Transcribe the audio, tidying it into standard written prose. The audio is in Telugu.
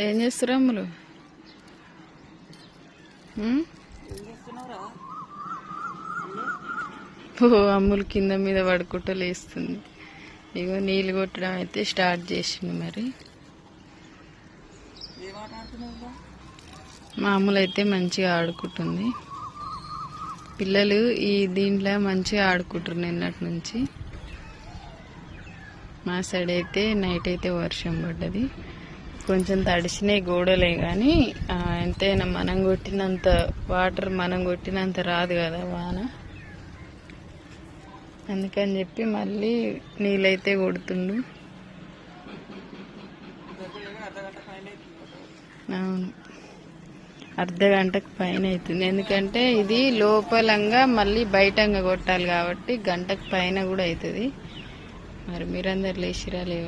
ఏం చేస్తారు అమ్ములు? ఓ అమ్ములు కింద మీద పడుకుంటూ లేస్తుంది. ఇగో నీళ్ళు కొట్టడం అయితే స్టార్ట్ చేసింది. మరి మా అమ్ములు అయితే మంచిగా ఆడుకుంటుంది. పిల్లలు ఈ దీంట్లో మంచిగా ఆడుకుంటారు నిన్నటి నుంచి. మా సైడ్ అయితే నైట్ అయితే వర్షం పడ్డది. కొంచెం తడిసినాయి గోడలే, కానీ ఎంతైనా మనం కొట్టినంత వాటర్ మనం కొట్టినంత రాదు కదా వాన. అందుకని చెప్పి మళ్ళీ నీళ్ళైతే కొడుతుండు. అవును, అర్ధ గంటకు పైన అవుతుంది. ఎందుకంటే ఇది లోపలంగా మళ్ళీ బయటంగా కొట్టాలి కాబట్టి గంటకు పైన కూడా అవుతుంది. మరి మీరందరు లేచిరా లేవా?